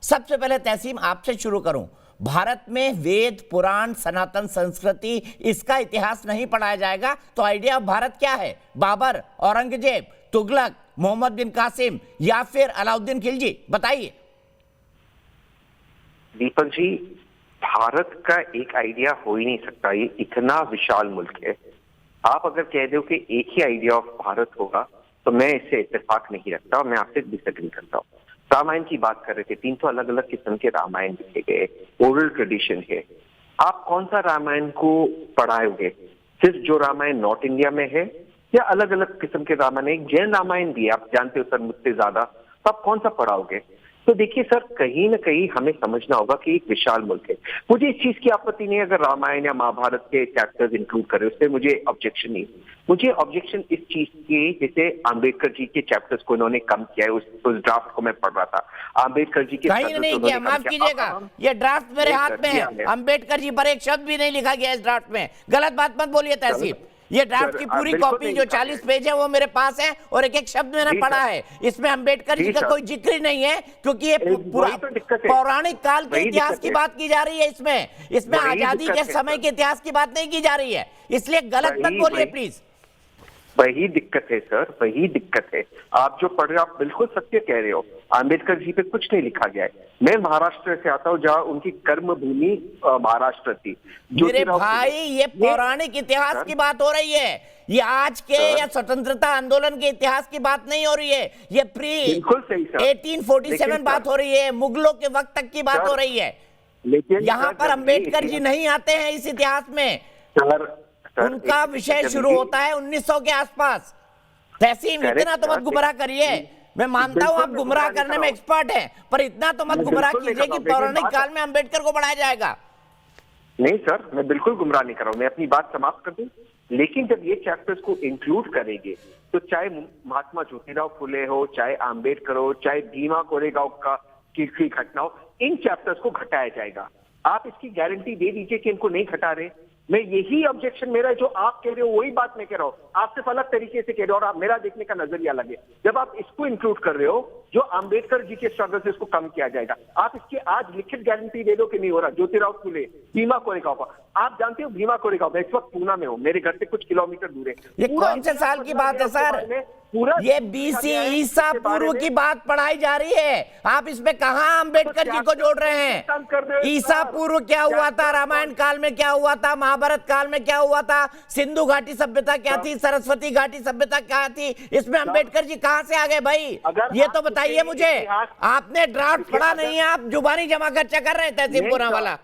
सबसे पहले तहसीम आपसे शुरू करूं, भारत में वेद पुराण सनातन संस्कृति इसका इतिहास नहीं पढ़ाया जाएगा तो आइडिया ऑफ भारत क्या है? बाबर, औरंगजेब, तुगलक, मोहम्मद बिन कासिम या फिर अलाउद्दीन खिलजी? बताइए। दीपक जी, भारत का एक आइडिया हो ही नहीं सकता, ये इतना विशाल मुल्क है। आप अगर कह दो कि एक ही आइडिया ऑफ भारत होगा तो मैं इससे इत्तेफाक नहीं रखता और मैं आपसे डिसएग्री करता हूँ। रामायण की बात कर रहे थे, 300 अलग अलग किस्म के रामायण लिखे गए, ओरल ट्रेडिशन है। आप कौन सा रामायण को पढ़ाओगे? सिर्फ जो रामायण नॉर्थ इंडिया में है या अलग अलग किस्म के रामायण? एक जैन रामायण भी है, आप जानते हो सर मुझसे ज्यादा, तो आप कौन सा पढ़ाओगे? तो देखिए सर, कहीं ना कहीं हमें समझना होगा कि एक विशाल मुल्क है। मुझे इस चीज की आपत्ति नहीं है अगर रामायण या महाभारत के चैप्टर्स इंक्लूड करें, उससे मुझे ऑब्जेक्शन नहीं। मुझे ऑब्जेक्शन इस चीज की, जैसे आम्बेडकर जी के चैप्टर्स को इन्होंने कम किया है। उस ड्राफ्ट को मैं पढ़ रहा था, आम्बेडकर जी के कहीं नहीं किया, माफ कीजिएगा, ये ड्राफ्ट मेरे हाथ में है, अम्बेडकर जी पर एक शब्द भी नहीं लिखा गया इस ड्राफ्ट में। गलत बात मत बोलिए तहसीब। ये ड्राफ्ट की पूरी कॉपी जो 40 पेज है वो मेरे पास है और एक एक शब्द मैंने पढ़ा है। इसमें अंबेडकर जी का कोई जिक्र नहीं है क्योंकि ये पौराणिक काल के इतिहास की बात की जा रही है। इसमें आजादी के समय के इतिहास की बात नहीं की जा रही है, इसलिए गलत मत बोलिए प्लीज। वही दिक्कत है सर, वही दिक्कत है। आप जो पढ़ रहे हो आप बिल्कुल सत्य कह रहे हो, आम्बेडकर जी पे कुछ नहीं लिखा गया है। मैं महाराष्ट्र से आता हूँ जहाँ उनकी कर्म भूमि महाराष्ट्र थी। मेरे भाई, ये पौराणिक इतिहास की बात हो रही है, ये आज के या स्वतंत्रता आंदोलन के इतिहास की बात नहीं हो रही है। ये प्री 1847 बात हो रही है, मुगलों के वक्त तक की बात हो रही है। लेकिन यहाँ पर अम्बेडकर जी नहीं आते हैं इस इतिहास में। उनका विषय शुरू होता है 1900 के आसपास। तहसीम, इतना तो मत गुमराह करिए। मैं मानता हूं आप गुमराह करने में एक्सपर्ट हैं, पर इतना तो मत गुमराह कीजिए कि पौराणिक काल में अंबेडकर को बढ़ाया जाएगा। नहीं सर, मैं बिल्कुल गुमराह नहीं कर रहा हूं, मैं अपनी बात समाप्त कर दूं। लेकिन जब ये चैप्टर्स को इंक्लूड करेंगे तो चाहे महात्मा ज्योतिराव फुले हो, चाहे आम्बेडकर हो, चाहे भीमा कोरेगांव की घटना हो, इन चैप्टर्स को घटाया जाएगा। आप इसकी गारंटी दे दीजिए कि इनको नहीं घटा रहे। मैं यही ऑब्जेक्शन मेरा है, जो आप कह रहे हो वही बात मैं कह रहा हूँ, आप सिर्फ अलग तरीके से कह रहे हो और आप मेरा देखने का नजरिया अलग है। जब आप इसको इंक्लूड कर रहे हो, जो आम्बेडकर जी के स्ट्रगल से इसको कम किया जाएगा, आप इसकी आज लिखित गारंटी दे दो कि नहीं हो रहा। ज्योतिराव फुले, भीमा कोरेगांव का, आप जानते हो भीमा कोरेगांव, मैं इस वक्त पूना में हूँ, मेरे घर से कुछ किलोमीटर दूर है। ये कौन से साल की बात है सर? ये BC ईसा पूर्व की बात पढ़ाई जा रही है, आप इसमें कहां अम्बेडकर जी को जोड़ रहे हैं? ईसा पूर्व क्या हुआ था, रामायण काल में क्या हुआ था, महाभारत काल में क्या हुआ था, सिंधु घाटी सभ्यता क्या थी, सरस्वती घाटी सभ्यता क्या थी, इसमें अम्बेडकर जी कहां से आ गए भाई? ये तो बताइए मुझे। आपने ड्राफ्ट पढ़ा नहीं है, आप जुबानी जमा खर्चा कर रहे हैं तहसीलपुरा वाला।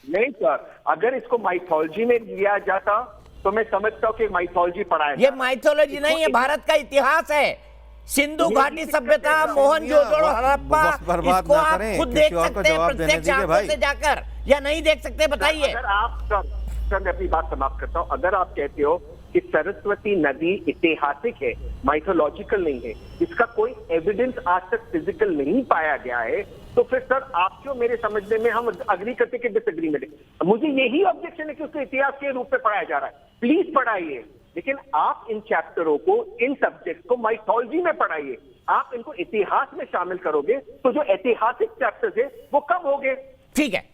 नहीं सर, अगर इसको माइथोलॉजी में लिया जाता तो मैं समझता हूँ कि माइथोलॉजी पढ़ाया। ये माइथोलॉजी नहीं है, भारत का इतिहास है। सिंधु घाटी सभ्यता, मोहनजोदड़ो, हड़प्पा, इसको आप खुद देख सकते हैं प्रत्यक्ष आंखों से जाकर, या नहीं देख सकते? बताइए। अगर आप सर, मैं अपनी बात समाप्त करता हूँ। अगर आप कहते हो कि सरस्वती नदी ऐतिहासिक है, माइथोलॉजिकल नहीं है, इसका कोई एविडेंस आज तक फिजिकल नहीं पाया गया है, तो फिर सर आप क्यों मेरे समझने में हम अग्री करते कि डिसएग्री में? मुझे यही ऑब्जेक्शन है कि उसको इतिहास के रूप में पढ़ाया जा रहा है। प्लीज पढ़ाइए, लेकिन आप इन चैप्टरों को, इन सब्जेक्ट को माइथोलॉजी में पढ़ाइए। आप इनको इतिहास में शामिल करोगे तो जो ऐतिहासिक चैप्टर्स है वो कम होंगे। ठीक है।